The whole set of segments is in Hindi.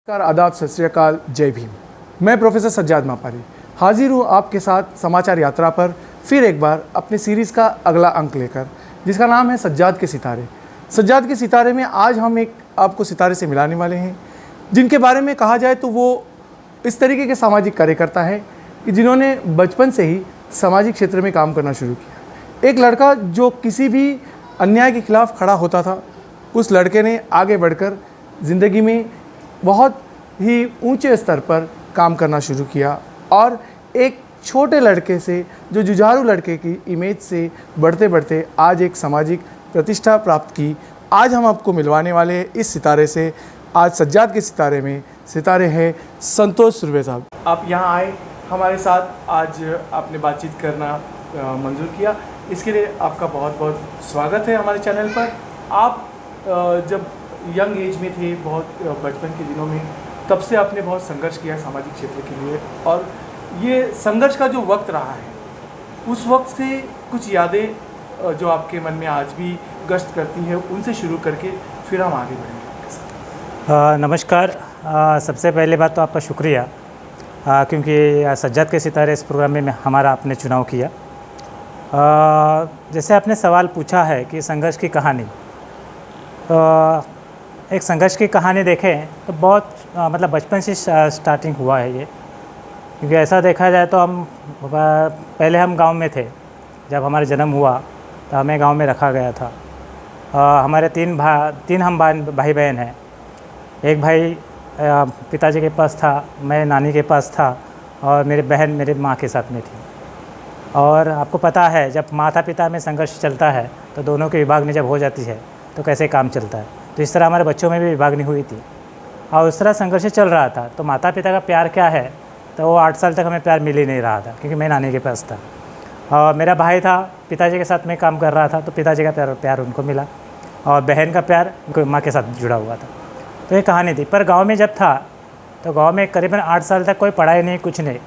नमस्कार, आदाब, सत श्री अकाल, जय भीम। मैं प्रोफेसर सज्जाद मापारी हाजिर हूँ आपके साथ समाचार यात्रा पर फिर एक बार अपने सीरीज़ का अगला अंक लेकर, जिसका नाम है सज्जाद के सितारे। सज्जाद के सितारे में आज हम एक आपको सितारे से मिलाने वाले हैं, जिनके बारे में कहा जाए तो वो इस तरीके के सामाजिक कार्यकर्ता है कि जिन्होंने बचपन से ही सामाजिक क्षेत्र में काम करना शुरू किया। एक लड़का जो किसी भी अन्याय के खिलाफ खड़ा होता था, उस लड़के ने आगे बढ़कर ज़िंदगी में बहुत ही ऊंचे स्तर पर काम करना शुरू किया और एक छोटे लड़के से, जो जुझारू लड़के की इमेज से बढ़ते बढ़ते आज एक सामाजिक प्रतिष्ठा प्राप्त की। आज हम आपको मिलवाने वाले हैं इस सितारे से। आज सज्जाद के सितारे में सितारे हैं संतोष सुर्वे साहब। आप यहाँ आए, हमारे साथ आज आपने बातचीत करना मंजूर किया, इसके लिए आपका बहुत बहुत स्वागत है हमारे चैनल पर। आप जब यंग एज में थे, बहुत बचपन के दिनों में, तब से आपने बहुत संघर्ष किया सामाजिक क्षेत्र के लिए, और ये संघर्ष का जो वक्त रहा है, उस वक्त से कुछ यादें जो आपके मन में आज भी गश्त करती है, उनसे शुरू करके फिर हम आगे बढ़ेंगे आपके साथ। नमस्कार। सबसे पहले बात तो आपका शुक्रिया, क्योंकि सज्जाद के सितारे इस प्रोग्राम में हमारा आपने चुनाव किया। जैसे आपने सवाल पूछा है कि संघर्ष की कहानी, एक संघर्ष की कहानी देखें तो बहुत मतलब बचपन से स्टार्टिंग हुआ है ये। क्योंकि ऐसा देखा जाए तो हम पहले हम गांव में थे। जब हमारा जन्म हुआ तो हमें गांव में रखा गया था। हमारे तीन हम भाई बहन हैं। एक भाई पिताजी के पास था, मैं नानी के पास था, और मेरी बहन मेरे माँ के साथ में थी। और आपको पता है, जब माता पिता में संघर्ष चलता है तो दोनों की विभागनी जब हो जाती है तो कैसे काम चलता है। तो इस तरह हमारे बच्चों में भी विभागनी हुई थी और उस तरह संघर्ष चल रहा था। तो माता पिता का प्यार क्या है, तो वो 8 साल तक हमें प्यार मिल ही नहीं रहा था, क्योंकि मैं नानी के पास था। और मेरा भाई था, पिताजी के साथ में काम कर रहा था, तो पिताजी का प्यार उनको मिला, और बहन का प्यार माँ के साथ जुड़ा हुआ था। तो ये कहानी थी। पर गाँव में जब था तो गाँव में करीबन 8 साल तक कोई पढ़ाई नहीं, कुछ नहीं।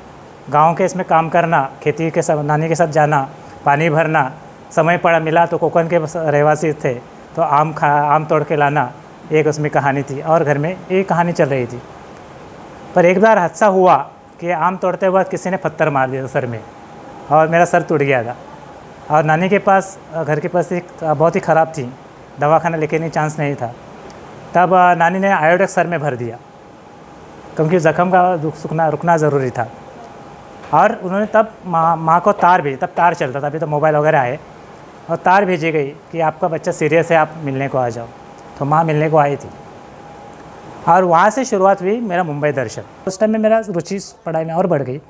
गाँव के इसमें काम करना, खेती के साथ नानी के साथ जाना, पानी भरना, समय पड़ा मिला तो कोकन के रहवासी थे तो आम तोड़ के लाना, एक उसमें कहानी थी। और घर में एक कहानी चल रही थी। पर एक बार हादसा हुआ कि आम तोड़ते वक्त किसी ने पत्थर मार दिया सर में, और मेरा सर टूट गया था। और नानी के पास, घर के पास बहुत ही ख़राब थी, दवाखाना लेके नहीं चांस नहीं था। तब नानी ने आयोडेक्स सर में भर दिया, क्योंकि ज़ख्म का रुकना ज़रूरी था। और उन्होंने तब माँ को तार भेजी, तब तार चलता था, अभी तो मोबाइल वगैरह आए, और तार भेजी गई कि आपका बच्चा सीरियस है, आप मिलने को आ जाओ। तो माँ मिलने को आई थी, और वहाँ से शुरुआत हुई मेरा मुंबई दर्शन। उस टाइम में मेरा रुचि पढ़ाई में और बढ़ गई,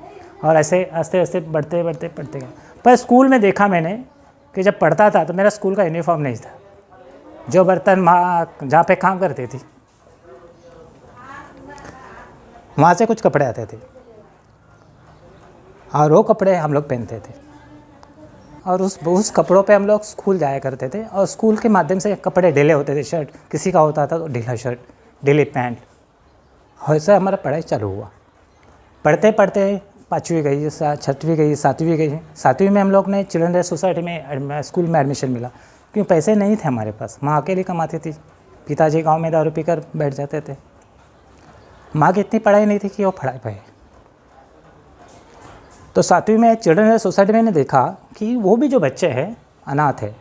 और ऐसे आस्ते आस्ते बढ़ते गए। पर स्कूल में देखा मैंने कि जब पढ़ता था तो मेरा स्कूल का यूनिफॉर्म नहीं था। जो बर्तन माँ जहाँ पे काम करती थी, वहाँ से कुछ कपड़े आते थे, और वो कपड़े हम लोग पहनते थे, और उस कपड़ों पे हम लोग स्कूल जाया करते थे। और स्कूल के माध्यम से कपड़े ढीले होते थे, शर्ट किसी का होता था तो ढीला शर्ट, ढीली पैंट। वैसे हमारा पढ़ाई चालू हुआ। पढ़ते पढ़ते 5वीं गई, 6वीं गई, 7वीं गई। 7वीं में हम लोग ने चिल्ड्रन राइट्स सोसाइटी में स्कूल में एडमिशन मिला, क्योंकि पैसे नहीं थे हमारे पास। माँ अकेली कमाती थी, पिताजी गाँव में दारू पीकर बैठ जाते थे। माँ की इतनी पढ़ाई नहीं थी कि वो पढ़ाई पाए। तो 7वीं में चिल्ड्रन राइट्स सोसाइटी में देखा कि वो भी जो बच्चे हैं अनाथ है,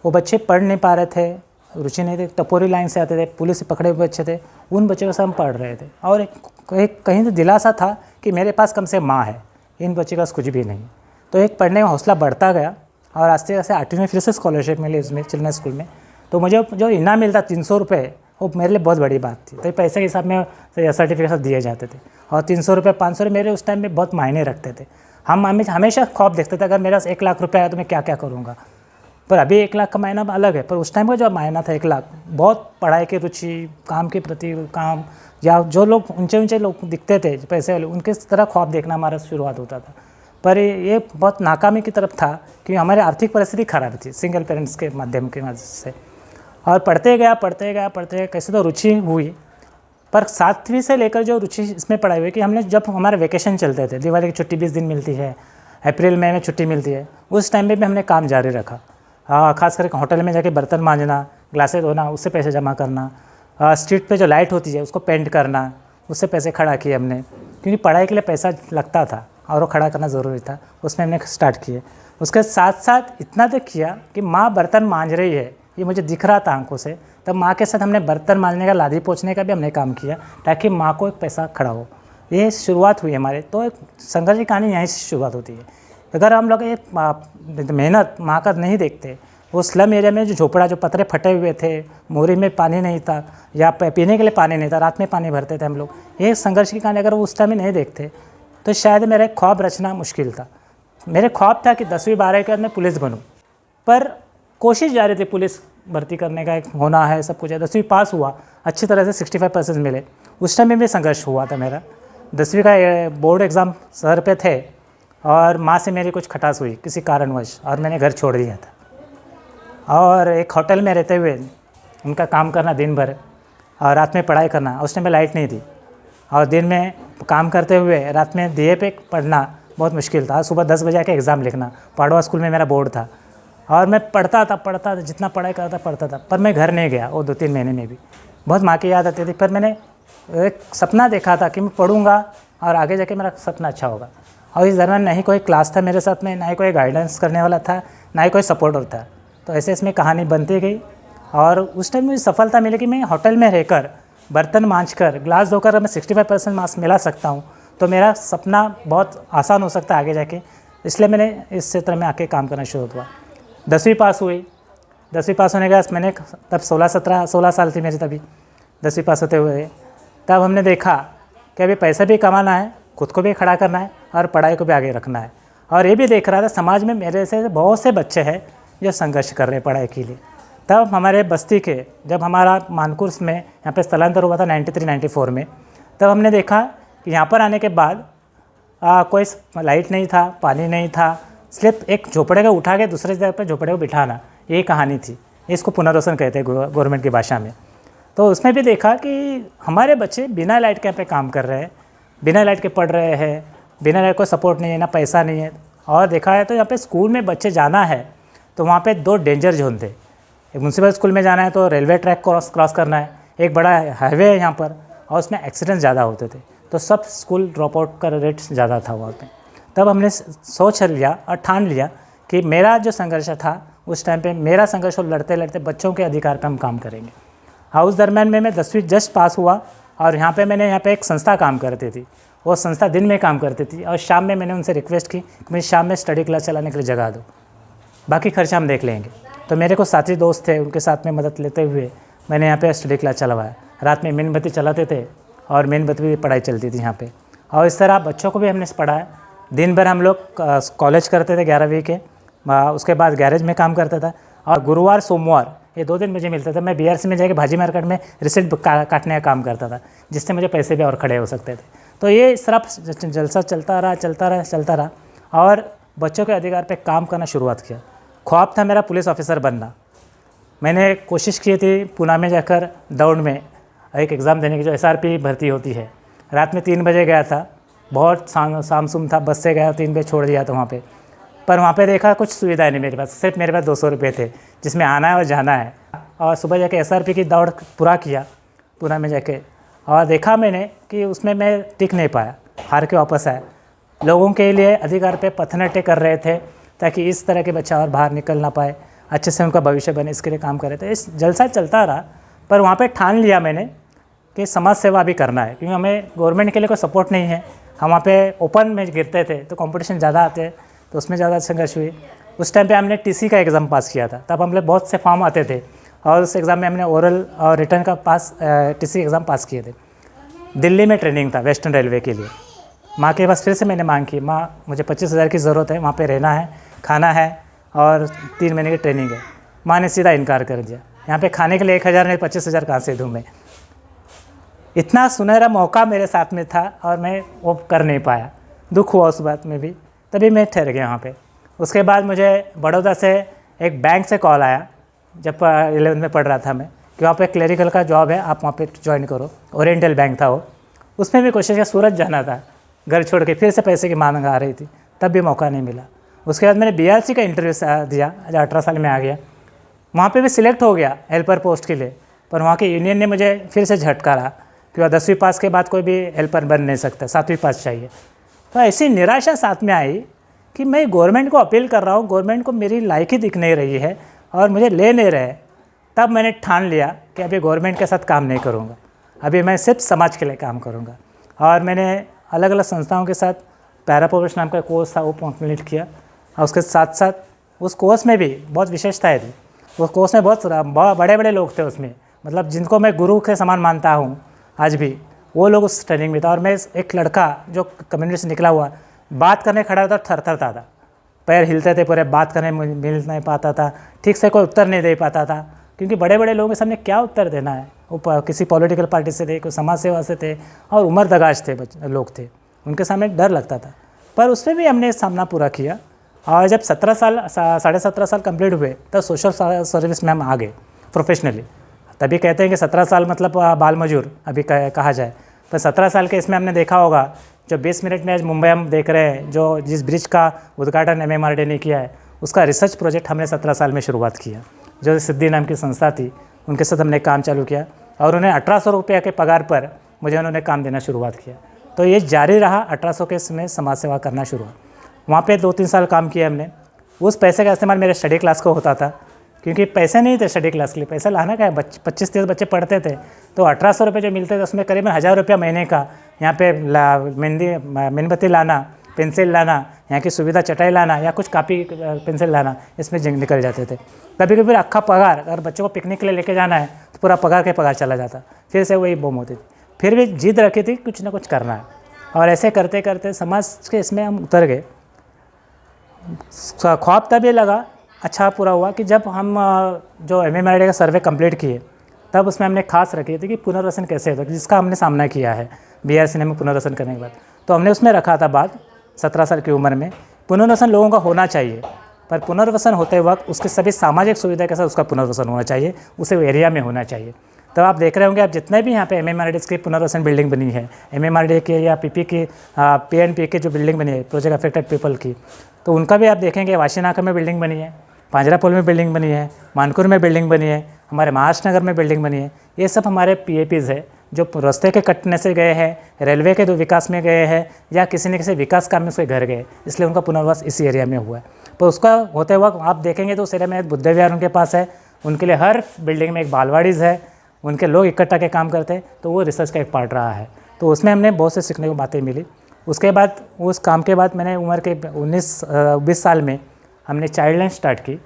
वो बच्चे पढ़ नहीं पा रहे थे, रुचि नहीं थी, टपोरी लाइन से आते थे, पुलिस से पकड़े हुए बच्चे थे, उन बच्चों के साथ हम पढ़ रहे थे। और एक कहीं से दिलासा था कि मेरे पास कम से माँ है, इन बच्चे का कुछ भी नहीं। तो एक पढ़ने का हौसला बढ़ता गया, और आस्ते आस्ते 8वीं में फिर से स्कॉलरशिप मिली उसमें चिल्ड्रन स्कूल में। तो मुझे जो इनाम मिलता 300 रुपये, वो मेरे लिए बहुत बड़ी बात थी। तो पैसे के हिसाब में सर्टिफिकेट दिए जाते थे, और 300 रुपये 500 रुपये मेरे उस टाइम में बहुत मायने रखते थे। हम हमेशा ख्वाब देखते थे, अगर मेरा 1 लाख रुपये आया तो मैं क्या क्या करूँगा। पर अभी 1 लाख का मायना अलग है, पर उस टाइम का जो मायना था 1 लाख, बहुत पढ़ाई की रुचि, काम के प्रति काम, या जो लोग ऊंचे लोग दिखते थे पैसे वाले, उनके तरह ख्वाब देखना हमारा शुरुआत होता था। पर ये बहुत नाकामी की तरफ था, क्योंकि हमारी आर्थिक परिस्थिति खराब थी सिंगल पेरेंट्स के माध्यम से। और पढ़ते गया कैसे तो रुचि हुई। पर 7वीं से लेकर जो रुचि इसमें पढ़ाई हुई कि हमने, जब हमारे वेकेशन चलते थे, दिवाली की छुट्टी 20 दिन मिलती है, अप्रैल मई में छुट्टी मिलती है, उस टाइम पे भी हमने काम जारी रखा। खास करके होटल में जाके बर्तन मांजना, ग्लासेस धोना, उससे पैसे जमा करना, स्ट्रीट पे जो लाइट होती है उसको पेंट करना, उससे पैसे खड़ा किए हमने, क्योंकि पढ़ाई के लिए पैसा लगता था और वो खड़ा करना ज़रूरी था, उसमें हमने स्टार्ट किए। उसके साथ साथ इतना तक किया कि माँ बर्तन मांज रही है, ये मुझे दिख रहा था आंखों से, तब माँ के साथ हमने बर्तन मांजने का, लादी पोंछने का भी हमने काम किया, ताकि माँ को एक पैसा खड़ा हो। ये शुरुआत हुई हमारे, तो एक संघर्ष की कहानी यहीं से शुरुआत होती है। अगर हम लोग एक मेहनत माँ का नहीं देखते, वो स्लम एरिया में जो झोपड़ा, जो पतरे फटे हुए थे, मोरी में पानी नहीं था या पीने के लिए पानी नहीं था, रात में पानी भरते थे हम लोग, ये संघर्ष की कहानी अगर वो उस टाइम में नहीं देखते तो शायद मेरा एक ख्वाब रचना मुश्किल था। मेरे ख्वाब था कि 10वीं 12वीं के बाद मैं पुलिस बनूं, पर कोशिश जारी थी पुलिस भर्ती करने का, एक होना है सब कुछ है। 10वीं पास हुआ, अच्छी तरह से 65% मिले। उस टाइम में भी संघर्ष हुआ था मेरा। 10वीं का बोर्ड एग्ज़ाम सर पे थे और माँ से मेरी कुछ खटास हुई किसी कारणवश, और मैंने घर छोड़ दिया था और एक होटल में रहते हुए उनका काम करना दिन भर और रात में पढ़ाई करना। उस टाइम में लाइट नहीं थी और दिन में काम करते हुए रात में दिए पे पढ़ना बहुत मुश्किल था। सुबह 10 बजे आके एग्ज़ाम लिखना, पाड़वा स्कूल में मेरा बोर्ड था और मैं पढ़ता था, जितना पढ़ाई करता पढ़ता था, पर मैं घर नहीं गया वो 2-3 महीने में भी। बहुत माँ की याद आती थी, पर मैंने एक सपना देखा था कि मैं पढ़ूंगा और आगे जाके मेरा सपना अच्छा होगा। और इस दरम्यान नहीं कोई क्लास था मेरे साथ में, ना ही कोई गाइडेंस करने वाला था, ना ही कोई सपोर्टर था। तो ऐसे इसमें कहानी बनती गई और उस टाइम मुझे सफलता मिली कि मैं होटल में रहकर, बर्तन मांजकर, ग्लास धोकर मैं 65% मार्क्स मिला सकता हूँ, तो मेरा सपना बहुत आसान हो सकता है आगे जाके। इसलिए मैंने इस क्षेत्र में आके काम करना शुरू हुआ। 10वीं पास हुई। 10वीं पास होने के बाद मैंने तब 16 साल थी मेरी तभी 10वीं पास होते हुए। तब हमने देखा कि अभी पैसा भी कमाना है, खुद को भी खड़ा करना है और पढ़ाई को भी आगे रखना है। और ये भी देख रहा था समाज में मेरे से बहुत से बच्चे हैं जो संघर्ष कर रहे हैं पढ़ाई के लिए। तब हमारे बस्ती के, जब हमारा मानकुर्स में यहाँ पे स्थलांतर हुआ था 93-94 में, तब हमने देखा कि यहाँ पर आने के बाद कोई लाइट नहीं था, पानी नहीं था, सिर्फ एक झोपड़े को उठा के दूसरे जगह पर झोपड़े को बिठाना, ये कहानी थी। इसको पुनर्वसन कहते हैं गवर्नमेंट की भाषा में। तो उसमें भी देखा कि हमारे बच्चे बिना लाइट के यहाँ पे काम कर रहे हैं, बिना लाइट के पढ़ रहे हैं, बिना लाइट को सपोर्ट नहीं है, ना पैसा नहीं है। और देखा है तो यहाँ पे स्कूल में बच्चे जाना है तो वहाँ पे 2 डेंजर जोन थे। एक म्यूनसिपल स्कूल में जाना है तो रेलवे ट्रैक क्रॉस करना है, एक बड़ा हाईवे है यहाँ पर, और उसमें एक्सीडेंट ज़्यादा होते थे, तो सब स्कूल ड्रॉप आउट का रेट ज़्यादा था वहाँ पे। तब हमने सोच लिया और ठान लिया कि मेरा जो संघर्ष था उस टाइम पे, मेरा संघर्ष और लड़ते लड़ते बच्चों के अधिकार पे हम काम करेंगे। हाँ, उस दरम्यान में मैं 10वीं जस्ट पास हुआ और मैंने यहाँ पे एक संस्था काम करती थी। वो संस्था दिन में काम करती थी और शाम में मैंने उनसे रिक्वेस्ट की कि मुझे शाम में स्टडी क्लास चलाने के लिए जगह दो, बाकी खर्चा हम देख लेंगे। तो मेरे को साथी दोस्त थे, उनके साथ में मदद लेते हुए मैंने यहाँ पे स्टडी क्लास चलवाया। रात में मेणबत्ती चलाते थे और मेणबत्ती भी पढ़ाई चलती थी यहाँ पे, और इस तरह बच्चों को भी हमने पढ़ाया। दिन भर हम लोग कॉलेज करते थे 11वीं के, उसके बाद गैरेज में काम करता था, और गुरुवार सोमवार ये 2 दिन मुझे मिलता था। मैं BRC में जाके भाजी मार्केट में रिसिप्ट काटने का काम करता था, जिससे मुझे पैसे भी और खड़े हो सकते थे। तो ये सिर्फ जलसा चलता रहा और बच्चों के अधिकार पे काम करना शुरुआत किया। ख्वाब था मेरा पुलिस ऑफिसर बनना। मैंने कोशिश की थी पुणे में जाकर दौड़ में एक एग्ज़ाम देने की, जो SRP भर्ती होती है। रात में 3 बजे गया था, बहुत सामसुम था, बस से गया, 3 बजे छोड़ दिया था वहाँ पे। पर वहाँ पे देखा कुछ सुविधाएं नहीं मेरे पास, सिर्फ मेरे पास 200 रुपये थे जिसमें आना है और जाना है। और सुबह जाके SRP की दौड़ पूरा किया पुणे में जाके, और देखा मैंने कि उसमें मैं टिक नहीं पाया, हार के वापस आया। लोगों के लिए अधिकार पे पथनाट्य कर रहे थे ताकि इस तरह के बच्चा और बाहर निकल ना पाए, अच्छे से उनका भविष्य बने, इसके लिए काम कर रहे थे। इस जलसा चलता रहा, पर वहाँ पे ठान लिया मैंने कि समाज सेवा भी करना है, क्योंकि हमें गवर्नमेंट के लिए कोई सपोर्ट नहीं है। हम वहाँ पे ओपन में गिरते थे तो कंपटीशन ज़्यादा आते, तो उसमें ज़्यादा संघर्ष हुई। उस टाइम पे हमने TC का एग्ज़ाम पास किया था। तब हम लोग बहुत से फॉर्म आते थे और उस एग्ज़ाम में हमने ओरल और रिटर्न का TC एग्ज़ाम पास किए थे। दिल्ली में ट्रेनिंग था वेस्टर्न रेलवे के लिए। माँ के पास फिर से मैंने मांग की, माँ मुझे 25,000 की ज़रूरत है, वहाँ पे रहना है, खाना है और 3 महीने की ट्रेनिंग है। माँ ने सीधा इनकार कर दिया। यहाँ पे खाने के लिए 1,000 नहीं 25,000 कहाँ से दूँ मैं। इतना सुनहरा मौका मेरे साथ में था और मैं वो कर नहीं पाया। दुख हुआ उस बात में भी, तभी मैं ठहर गया वहाँ पे। उसके बाद मुझे बड़ौदा से एक बैंक से कॉल आया, जब 11th में पढ़ रहा था मैं, कि वहाँ पे क्लरिकल का जॉब है, आप वहाँ पे ज्वाइन करो। ओरिएंटल बैंक था वो। उसमें भी कोशिश किया, सूरत जाना था, घर छोड़ के फिर से पैसे की मांग आ रही थी, तब भी मौका नहीं मिला। उसके बाद मैंने BRC का इंटरव्यू दिया, जब 18 साल में आ गया। वहाँ पे भी सिलेक्ट हो गया हेल्पर पोस्ट के लिए, पर वहाँ के यूनियन ने मुझे फिर से झटकारा कि वह 10वीं पास के बाद कोई भी हेल्पर बन नहीं सकता, 7वीं पास चाहिए। तो ऐसी निराशा साथ में आई कि मैं गवर्नमेंट को अपील कर रहा हूँ, गवर्नमेंट को मेरी लायकी दिख नहीं रही है और मुझे ले नहीं रहे। तब मैंने ठान लिया कि अभी गवर्नमेंट के साथ काम नहीं करूँगा, अभी मैं सिर्फ समाज के लिए काम करूँगा। और मैंने अलग अलग संस्थाओं के साथ पैरा प्रोफेशनल नाम का कोर्स था वो कंप्लीट किया, और उसके साथ साथ उस कोर्स में भी बहुत विशेषताएँ थी। उस कोर्स में बहुत बड़े बड़े लोग थे उसमें, मतलब जिनको मैं गुरु के समान मानता हूँ आज भी, वो लोग उस ट्रेनिंग में था। और मैं एक लड़का जो कम्युनिटी से निकला हुआ, बात करने खड़ा होता थरथरता था, पैर हिलते थे पूरे, बात करने मिल नहीं पाता था, ठीक से कोई उत्तर नहीं दे पाता था, क्योंकि बड़े बड़े लोगों के सामने क्या उत्तर देना है। वो किसी पॉलिटिकल पार्टी से थे, कोई समाज सेवा से थे, और उम्र दराज थे लोग थे, उनके सामने डर लगता था। पर उसमें भी हमने सामना पूरा किया। और जब 17 साल 17.5 साल कंप्लीट हुए तब सोशल सर्विस में हम आ गए प्रोफेशनली। तभी कहते हैं कि 17 साल मतलब बाल मजूर अभी कहा जाए, पर 17 साल के इसमें हमने देखा होगा जो 20 मिनट में आज मुंबई हम देख रहे हैं, जो जिस ब्रिज का उद्घाटन MMRD ने किया है, उसका रिसर्च प्रोजेक्ट हमने 17 साल में शुरुआत किया। जो सिद्धि नाम की संस्था थी उनके साथ हमने काम चालू किया, और उन्हें 1800 रुपये के पगार पर मुझे उन्होंने काम देना शुरुआत किया। तो ये जारी रहा, 1800 के इसमें समाज सेवा करना शुरू हुआ। वहाँ पे 2-3 साल काम किया हमने। उस पैसे का इस्तेमाल मेरे स्टडी क्लास को होता था, क्योंकि पैसे नहीं थे स्टडी क्लास के लिए, पैसा लाना क्या है, 25-30 बच्चे पढ़ते थे, तो 1800 रुपये जो मिलते थे उसमें करीबन 1000 रुपया महीने का यहाँ पे मेणबत्ती लाना, पेंसिल लाना, यहाँ की सुविधा चटाई लाना या कुछ कापी पेंसिल लाना, इसमें निकल जाते थे। कभी कभी अक्खा पगार, अगर बच्चों को पिकनिक के लिए लेके जाना है तो पूरा पगार के पगार चला जाता, फिर से वही बम होती थी। फिर भी जिद रखी थी कुछ ना कुछ करना है, और ऐसे करते करते समाज के इसमें हम उतर गए। ख्वाब तभी लगा अच्छा पूरा हुआ कि जब हम जो MMRD का सर्वे कंप्लीट किए, तब उसमें हमने खास रखी थी कि पुनर्वसन कैसे होता है, जिसका हमने सामना किया है BRC में पुनर्वसन करने के बाद। तो हमने उसमें रखा था बात 17 साल की उम्र में पुनर्वसन लोगों का होना चाहिए, पर पुनर्वसन होते वक्त उसके सभी सामाजिक सुविधा के साथ उसका पुनर्वसन होना चाहिए, उसे एरिया में होना चाहिए। तो आप देख रहे होंगे, आप जितने भी यहाँ पे MMRD की पुनर्वसन बिल्डिंग बनी है, MMRD के या PP की PNP की जो बिल्डिंग बनी है, प्रोजेक्ट अफेक्टेड पीपल की, तो उनका भी आप देखेंगे वाशीनाका में बिल्डिंग बनी है, पांजरापोल में बिल्डिंग बनी है, मानकुर में बिल्डिंग बनी है, हमारे महाराष्ट्र नगर में बिल्डिंग बनी है। ये सब हमारे PAPs है जो रास्ते के कटने से गए हैं, रेलवे के विकास में गए हैं, या किसी न किसी विकास काम में उसके घर गए, इसलिए उनका पुनर्वास इसी एरिया में हुआ है। तो उसका होते वक्त आप देखेंगे तो उस एरिया में बुद्ध विहार उनके पास है, उनके लिए हर बिल्डिंग में एक बालवाड़ीज़ है, उनके लोग इकट्ठा के काम करते हैं, तो वो रिसर्च का एक पार्ट रहा है। तो उसमें हमने बहुत से सीखने को बातें मिली। उसके बाद उस काम के बाद मैंने उम्र के 19-20 साल में हमने चाइल्ड लाइन स्टार्ट की,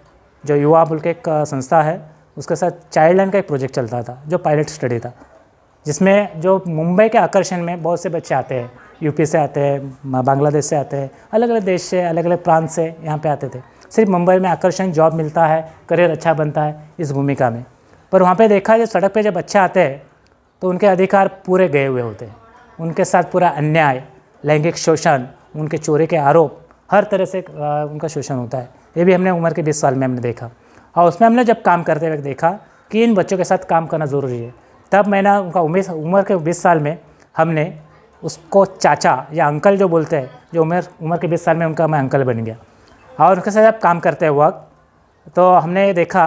जो युवा बोल के एक संस्था है, उसके साथ चाइल्ड लाइन का एक प्रोजेक्ट चलता था जो पायलट स्टडी था, जिसमें जो मुंबई के आकर्षण में बहुत से बच्चे आते हैं, यूपी से आते हैं, बांग्लादेश से आते हैं, अलग अलग देश से, अलग अलग प्रांत से यहाँ पे आते थे। सिर्फ मुंबई में आकर्षण, जॉब मिलता है, करियर अच्छा बनता है इस भूमिका में। पर वहाँ पे देखा जब सड़क पे जब बच्चे आते हैं तो उनके अधिकार पूरे गए हुए होते हैं, उनके साथ पूरा अन्याय, लैंगिक शोषण, उनके चोरी के आरोप, हर तरह से उनका शोषण होता है। ये भी हमने उम्र के 20 साल में हमने देखा, और उसमें हमने जब काम करते हुए देखा कि इन बच्चों के साथ काम करना ज़रूरी है। तब मैंने उनका उम्र के 20 साल में हमने उसको चाचा या अंकल जो बोलते हैं, जो उम्र के 20 साल में उनका मैं अंकल बन गया। और उनके साथ जब काम करते वक्त तो हमने देखा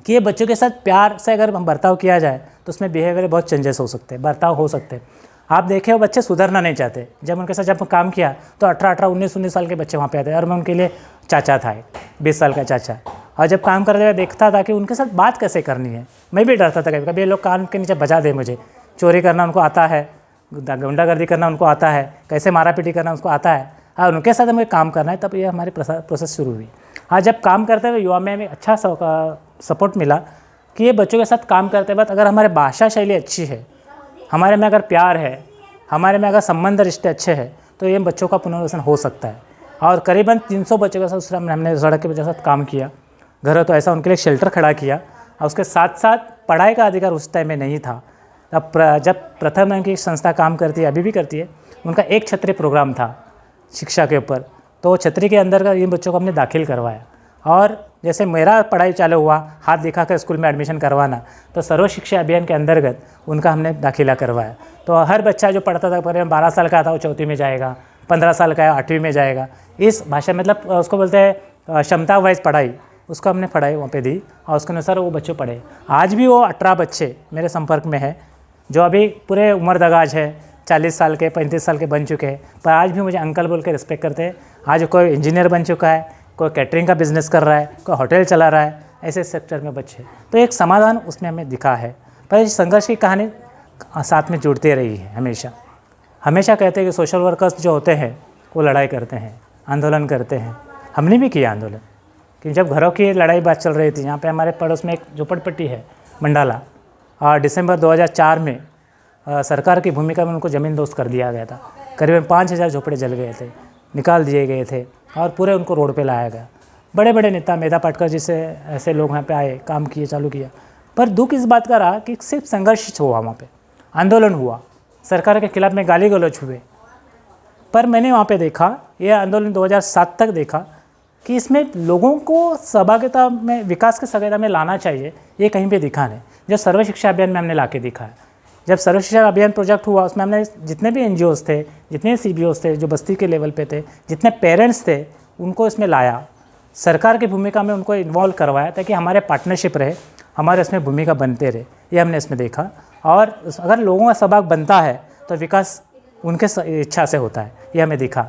कि ये बच्चों के साथ प्यार से अगर हम बर्ताव किया जाए तो उसमें बिहेवियर बहुत चेंजेस हो सकते हैं, बर्ताव हो सकते हैं। आप देखें वो बच्चे सुधरना नहीं चाहते। जब उनके साथ जब काम किया तो 18-18, 19-19 साल के बच्चे वहाँ पे आते और मैं उनके लिए चाचा था, 20 साल का चाचा। और जब काम करते हुए देखता था कि उनके साथ बात कैसे करनी है, मैं भी डरता था कभी कभी ये लोग कान के नीचे बजा दे मुझे। चोरी करना उनको आता है, गुंडागर्दी करना उनको आता है, कैसे मारा पीटी करना उनको आता है, और उनके साथ हमें काम करना है। तब ये हमारी प्रोसेस शुरू हुई। हाँ, जब काम करते हुए युवा में हमें अच्छा सपोर्ट मिला कि ये बच्चों के साथ काम करते वक्त अगर हमारे भाषा शैली अच्छी है, हमारे में अगर प्यार है, हमारे में अगर संबंध रिश्ते अच्छे हैं, तो ये बच्चों का पुनर्वसन हो सकता है। और करीबन 300 बच्चों के साथ हमने सड़क के बच्चों के साथ काम किया। घर तो ऐसा उनके लिए शेल्टर खड़ा किया, और उसके साथ साथ पढ़ाई का अधिकार उस टाइम में नहीं था। अब जब प्रथम रंग की संस्था काम करती है, अभी भी करती है, उनका एक क्षत्रिय प्रोग्राम था शिक्षा के ऊपर, तो छतरी के अंदर का इन बच्चों को हमने दाखिल करवाया। और जैसे मेरा पढ़ाई चालू हुआ, हाथ दिखाकर स्कूल में एडमिशन करवाना, तो सर्व शिक्षा अभियान के अंतर्गत उनका हमने दाखिला करवाया। तो हर बच्चा जो पढ़ता था, करीबन 12 साल का था, वो 4वीं में जाएगा, 15 साल का है 8वीं में जाएगा। इस भाषा मतलब उसको बोलते हैं क्षमता वाइज पढ़ाई, उसको हमने पढ़ाई वहाँ पे दी और उसके अनुसार वो बच्चे पढ़े। आज भी वो 18 बच्चे मेरे संपर्क में है जो अभी पूरे उम्र दराज है, 40 साल के 35 साल के बन चुके हैं, पर आज भी मुझे अंकल बोल के रिस्पेक्ट करते हैं। आज कोई इंजीनियर बन चुका है, कोई कैटरिंग का बिज़नेस कर रहा है, कोई होटल चला रहा है, ऐसे सेक्टर में बच्चे। तो एक समाधान उसमें हमें दिखा है। पर इस संघर्ष की कहानी साथ में जुड़ती रही है हमेशा। हमेशा कहते हैं कि सोशल वर्कर्स जो होते हैं वो लड़ाई करते हैं, आंदोलन करते हैं। हमने भी किया आंदोलन, कि जब घरों की लड़ाई बात चल रही थी, यहाँ पे हमारे पड़ोस में एक झोपड़पट्टी है मंडाला, और दिसंबर 2004 में सरकार की भूमिका में उनको ज़मीन दोस्त कर दिया गया था। करीबन 5000 झोपड़े जल गए थे, निकाल दिए गए थे और पूरे उनको रोड पे लाया गया। बड़े बड़े नेता मेधा पाटकर जैसे ऐसे लोग यहाँ पे आए, काम किए, चालू किया। पर दुख इस बात का रहा कि सिर्फ संघर्ष हुआ, वहाँ पे आंदोलन हुआ, सरकार के खिलाफ में गाली गलौज हुए। पर मैंने वहाँ पे देखा, ये आंदोलन 2007 तक देखा कि इसमें लोगों को सहभागिता में, विकास की सहभागिता में लाना चाहिए, ये कहीं पे दिखा नहीं। जो सर्व शिक्षा अभियान में हमने ला के दिखा है। जब सर्व शिक्षा अभियान प्रोजेक्ट हुआ, उसमें हमने जितने भी NGOs थे, जितने CBOs थे जो बस्ती के लेवल पे थे, जितने पेरेंट्स थे, उनको इसमें लाया, सरकार की भूमिका में उनको इन्वॉल्व करवाया ताकि हमारे पार्टनरशिप रहे, हमारे इसमें भूमिका बनते रहे। ये हमने इसमें देखा। और अगर लोगों का सहभाग बनता है तो विकास उनके इच्छा से होता है, ये हमें दिखा।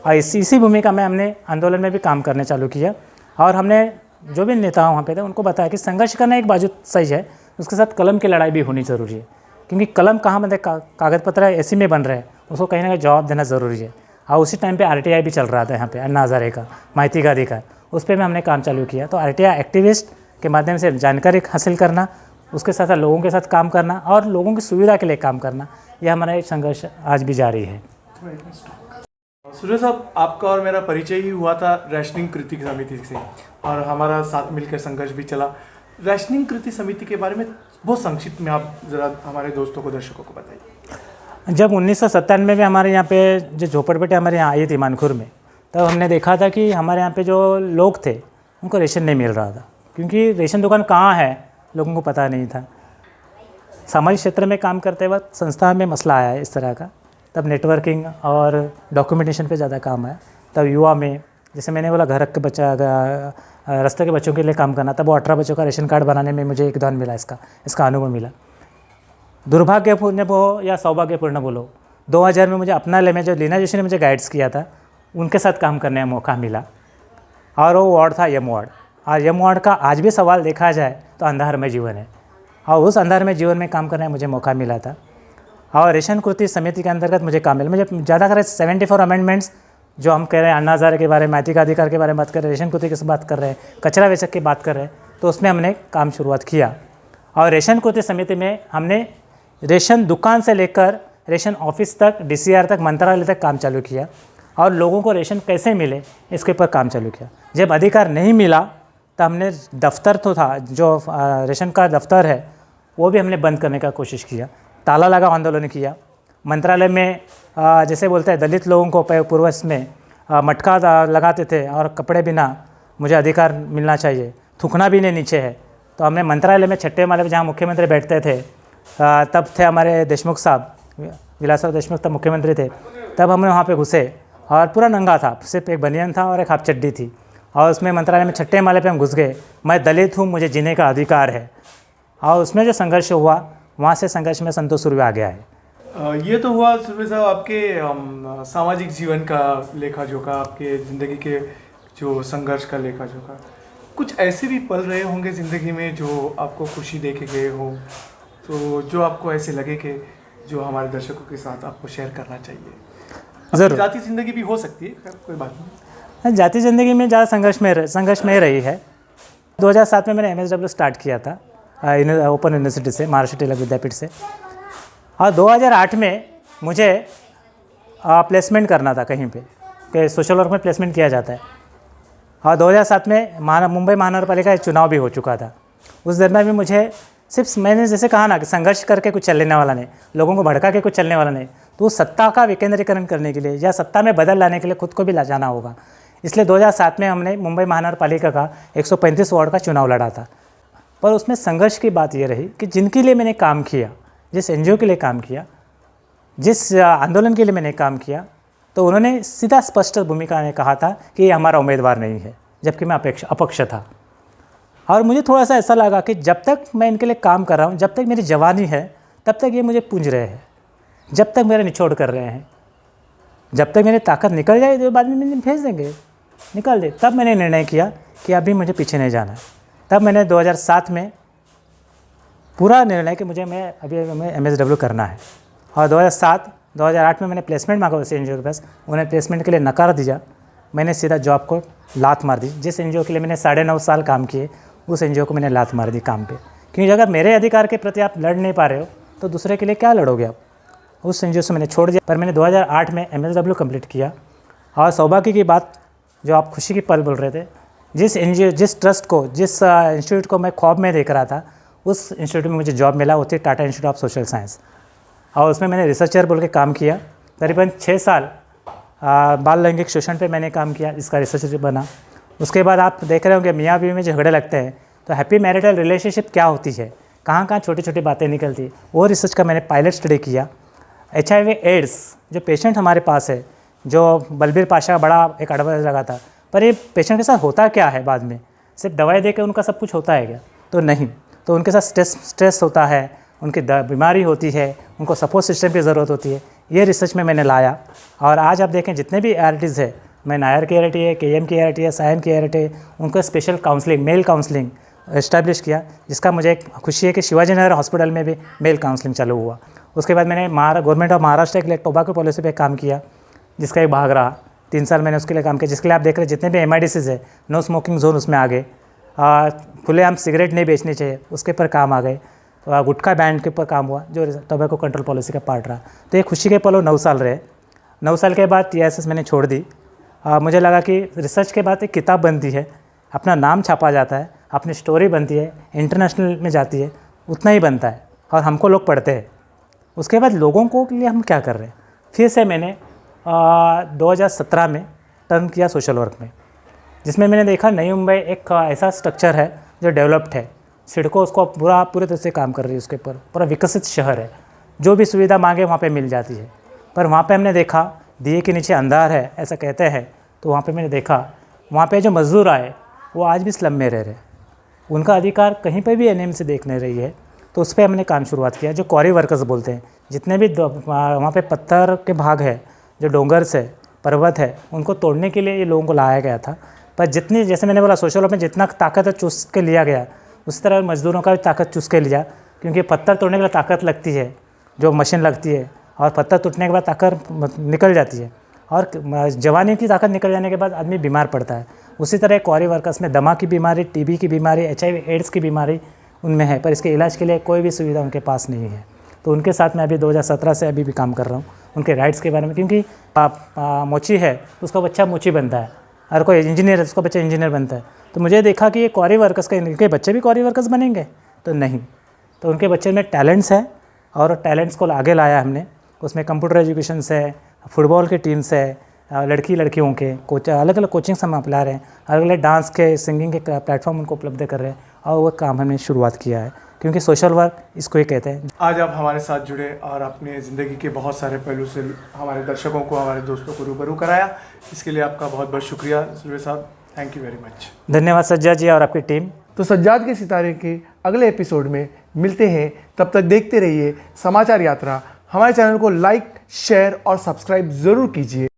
और इसी भूमिका में हमने आंदोलन में भी काम करने चालू किया। और हमने जो भी नेता वहाँ पे थे उनको बताया कि संघर्ष करना एक बाजू सही है, उसके साथ कलम की लड़ाई भी होनी ज़रूरी है। क्योंकि कलम कहाँ मतलब कागज़ पत्र ऐसे में बन रहे हैं, उसको कहीं ना कहीं जवाब देना ज़रूरी है। और उसी टाइम पे RTI भी चल रहा था यहाँ पे, अन्ना हज़ारे का माहिती का अधिकार, उस पर भी हमने काम चालू किया। तो RTI एक्टिविस्ट के माध्यम से जानकारी हासिल करना, उसके साथ साथ लोगों के साथ काम करना और लोगों की सुविधा के लिए काम करना, यह हमारा एक संघर्ष आज भी जारी है। सूर्य साहब, आपका और मेरा परिचय ही हुआ था रैशनिंग कृति समिति से, और हमारा साथ मिलकर संघर्ष भी चला। रैशनिंग कृति समिति के बारे में बहुत संक्षिप्त में आप ज़रा हमारे दोस्तों को, दर्शकों को बताइए। जब 1997 में हमारे यहाँ पे जो झोपड़पट्टी हमारे यहाँ आई थी मानखुर में, तब हमने देखा था कि हमारे यहाँ पे जो लोग थे उनको रेशन नहीं मिल रहा था। क्योंकि रेशन दुकान कहाँ है लोगों को पता नहीं था। सामाजिक क्षेत्र में काम करते वक्त संस्था में मसला आया इस तरह का, तब नेटवर्किंग और डॉक्यूमेंटेशन पे ज़्यादा काम आया। तब युवा में, जैसे मैंने बोला घर के बच्चा, रास्ते के बच्चों के लिए काम करना, तब वो 18 बच्चों का रेशन कार्ड बनाने में मुझे योगदान मिला, इसका अनुभव मिला। दुर्भाग्यपूर्ण बोलो या सौभाग्यपूर्ण बोलो, 2000 में मुझे अपना में जो लीना जोशी ने मुझे गाइड्स किया था, उनके साथ काम करने का मौका मिला। और वो वार्ड था यम वार्ड। और यम वार्ड का आज भी सवाल देखा जाए तो अंधारमय जीवन है, और उस अंधारमय जीवन में काम करने का मुझे मौका मिला था। और रेशन कृति समिति के अंतर्गत मुझे काम मिला। मुझे ज़्यादा कर 74 अमेंडमेंट्स जो हम कह रहे हैं, अन्ना हज़ारे के बारे में, माहिती का अधिकार के बारे में बात कर रहे हैं, रेशन कृति की बात कर रहे हैं, कचरा वेचक की बात कर रहे हैं, तो उसमें हमने काम शुरुआत किया। और रेशन कृति समिति में हमने रेशन दुकान से लेकर रेशन ऑफिस तक, DCR तक, मंत्रालय तक काम चालू किया। और लोगों को रेशन कैसे मिले इसके ऊपर काम चालू किया। जब अधिकार नहीं मिला तो हमने दफ्तर तो था, जो रेशन का दफ्तर है वो भी हमने बंद करने का कोशिश किया, ताला लगा आंदोलन किया। मंत्रालय में जैसे बोलते हैं दलित लोगों को पूर्वज में मटका लगाते थे और कपड़े बिना, मुझे अधिकार मिलना चाहिए, थूकना भी नहीं नीचे है। तो हमने मंत्रालय में छठे माले पर जहाँ मुख्यमंत्री बैठते थे, तब थे हमारे देशमुख साहब, विलासराव देशमुख तब मुख्यमंत्री थे, तब हमने वहाँ पे घुसे और पूरा नंगा था, सिर्फ एक बनियान था और एक हाफ चड्डी थी। और उसमें मंत्रालय में छठे माले पे हम घुस गए, मैं दलित हूँ, मुझे जीने का अधिकार है। और उसमें जो संघर्ष हुआ, वहाँ से संघर्ष में संतोष सुर्वे आ गया है। ये तो हुआ सुर्वे साहब आपके सामाजिक जीवन का लेखा जोखा, आपके ज़िंदगी के जो संघर्ष का लेखा जोखा। कुछ ऐसे भी पल रहे होंगे ज़िंदगी में जो आपको खुशी दे के गए हो, तो जो आपको ऐसे लगे कि जो हमारे दर्शकों के साथ आपको शेयर करना चाहिए। ज़रूर। जाति ज़िंदगी भी हो सकती है, कोई बात नहीं। जाति ज़िंदगी में ज़्यादा संघर्ष में रही है। 2007 में मैंने MSW स्टार्ट किया था ओपन यूनिवर्सिटी से, महाराष्ट्र टेलर विद्यापीठ से। और 2008 में मुझे प्लेसमेंट करना था कहीं पे, कि सोशल वर्क में प्लेसमेंट किया जाता है। और 2007 में मुंबई महानगर पालिका चुनाव भी हो चुका था। उस दरम्यान भी मुझे सिर्फ, मैंने जैसे कहा ना कि संघर्ष करके कुछ चलने वाला नहीं, लोगों को भड़का के कुछ चलने वाला नहीं, तो सत्ता का विकेंद्रीकरण करने के लिए या सत्ता में बदल लाने के लिए खुद को भी ला जाना होगा। इसलिए 2007 में हमने मुंबई महानगर पालिका का 135 वार्ड का चुनाव लड़ा था। पर उसमें संघर्ष की बात ये रही कि जिनके लिए मैंने काम किया, जिस NGO के लिए काम किया, जिस आंदोलन के लिए मैंने काम किया, तो उन्होंने सीधा स्पष्ट भूमिका में कहा था कि ये हमारा उम्मीदवार नहीं है, जबकि मैं अपक्ष था। और मुझे थोड़ा सा ऐसा लगा कि जब तक मैं इनके लिए काम कर रहा हूँ, जब तक मेरी जवानी है, तब तक ये मुझे पूंज रहे हैं, जब तक मेरा निचोड़ कर रहे हैं, जब तक मेरी ताकत निकल जाए तो बाद में मुझे भेज देंगे, निकाल दे। तब मैंने निर्णय किया कि अभी मुझे पीछे नहीं जाना है। तब मैंने 2007 में पूरा निर्णय कि मुझे MSW करना है। और 2008 में मैंने प्लेसमेंट मांगा उस एनजीओ के पास, उन्हें प्लेसमेंट के लिए नकार दिया। मैंने सीधा जॉब को लात मार दी। जिस एनजीओ के लिए मैंने 9.5 साल काम किए, उस एनजीओ को मैंने लात मार दी काम पे। क्योंकि अगर मेरे अधिकार के प्रति आप लड़ नहीं पा रहे हो तो दूसरे के लिए क्या लड़ोगे आप। उस एनजीओ से मैंने छोड़ दिया। पर मैंने 2008 में MSW कंप्लीट किया। और सौभाग्य की बात, जो आप खुशी की पल बोल रहे थे, जिस एनजीओ, जिस ट्रस्ट को, जिस इंस्टीट्यूट को मैं ख्वाब में देख रहा था, उस इंस्टीट्यूट में मुझे जॉब मिला। वो थी Tata institute of social science. और उसमें मैंने रिसर्चर बोल के काम किया। करीबन 6 साल बाल लैंगिक शोषण पे मैंने काम किया, जिसका रिसर्चर बना। उसके बाद आप देख रहे होंगे मियाँ बीवी में झगड़े लगते हैं तो हैप्पी मैरिटल रिलेशनशिप क्या होती है, कहाँ कहाँ छोटी छोटी बातें निकलती, वो रिसर्च का मैंने पायलट स्टडी किया। HIV एड्स जो पेशेंट हमारे पास है, जो बलबीर पाशा का बड़ा एक एडवाइस लगा था, पर ये पेशेंट के साथ होता क्या है बाद में, सिर्फ दवाई दे के उनका सब कुछ होता है क्या? तो नहीं। तो उनके साथ स्ट्रेस होता है, उनकी बीमारी होती है, उनको सपोर्ट सिस्टम की ज़रूरत होती है। ये रिसर्च में मैंने लाया। और आज आप देखें जितने भी ARTs है, मैं नायर की ART है, KM की ART है, सायन की ART है, उनको special counselling, male counselling establish किया, जिसका मुझे एक खुशी है कि शिवाजी नगर हॉस्पिटल में भी मेल काउंसलिंग चालू हुआ। उसके बाद मैंने गवर्नमेंट ऑफ महाराष्ट्र के लिए टोबैको पॉलिसी पे काम किया, जिसका एक भाग रहा। 3 साल मैंने उसके लिए काम किया, जिसके लिए आप देख रहे हैं जितने भी MIDCs है, नो स्मोकिंग जोन उसमें आ गए। खुलेआम सिगरेट नहीं बेचनी चाहिए, उसके ऊपर काम आ गए। गुटखा बैन के ऊपर काम हुआ, जो टोबैको कंट्रोल पॉलिसी का पार्ट रहा। तो ये खुशी के पल 9 साल रहे। 9 साल के बाद TISS मैंने छोड़ दी। मुझे लगा कि रिसर्च के बाद एक किताब बनती है, अपना नाम छापा जाता है, अपनी स्टोरी बनती है, इंटरनेशनल में जाती है, उतना ही बनता है और हमको लोग पढ़ते हैं। उसके बाद लोगों को के लिए हम क्या कर रहे हैं। फिर से मैंने 2017 में टर्न किया सोशल वर्क में, जिसमें मैंने देखा नई मुंबई एक ऐसा स्ट्रक्चर है जो डेवलप्ड है। सिडको उसको पूरे तरह से काम कर रही है, उसके ऊपर पूरा विकसित शहर है, जो भी सुविधा मांगे वहाँ पे मिल जाती है। पर वहाँ पे हमने देखा दिए के नीचे अंधार है, ऐसा कहते हैं। तो वहाँ पे मैंने देखा वहाँ पे जो मज़दूर आए वो आज भी स्लम में रह रहे, उनका अधिकार कहीं पर भी NM से देख नहीं रही है। तो उस पर हमने काम शुरुआत किया। जो क्वारी वर्कर्स बोलते हैं, जितने भी वहाँ पे पत्थर के भाग है, जो डोंगर्स है, पर्वत है, उनको तोड़ने के लिए ये लोगों को लाया गया था। पर जितनी, जैसे मैंने बोला, सोशल वर्क में जितना ताकत चूस के लिया गया, उस तरह मज़दूरों का भी ताकत चूस के लिया। क्योंकि पत्थर तोड़ने के लिए ताकत लगती है, जो मशीन लगती है, और पत्थर टूटने के बाद ताकत निकल जाती है, और जवानी की ताकत निकल जाने के बाद आदमी बीमार पड़ता है। उसी तरह क्वारी वर्कर्स में दमा की बीमारी, TB की बीमारी, HIV एड्स की बीमारी उनमें है, पर इसके इलाज के लिए कोई भी सुविधा उनके पास नहीं है। तो उनके साथ मैं अभी 2017 से अभी भी काम कर रहा हूँ, उनके राइट्स के बारे में। क्योंकि मोची है तो उसका बच्चा मोची बनता है, और कोई इंजीनियर है तो उसका बच्चा इंजीनियर बनता है। तो मुझे देखा कि ये क्वारी वर्कर्स के इनके बच्चे भी क्वारी वर्कर्स बनेंगे, तो नहीं। तो उनके बच्चे में टैलेंट्स है, और टैलेंट्स को आगे लाया हमने। उसमें कंप्यूटर एजुकेशन से, फुटबॉल की टीम से, लड़कियों के कोच, अलग अलग कोचिंग्स हम अप्लाई रहे हैं, अलग अलग डांस के, सिंगिंग के प्लेटफॉर्म उनको उपलब्ध कर रहे हैं। और वो काम हमने शुरुआत किया है, क्योंकि सोशल वर्क इसको ही कहते हैं। आज आप हमारे साथ जुड़े और अपने ज़िंदगी के बहुत सारे पहलू से हमारे दर्शकों को, हमारे दोस्तों को रूबरू कराया। इसके लिए आपका बहुत बहुत शुक्रिया सुरवे साहब, थैंक यू वेरी मच। धन्यवाद सज्जाद जी और आपकी टीम। तो सज्जाद के सितारे के अगले एपिसोड में मिलते हैं, तब तक देखते रहिए समाचार यात्रा। हमारे चैनल को लाइक, शेयर और सब्सक्राइब ज़रूर कीजिए।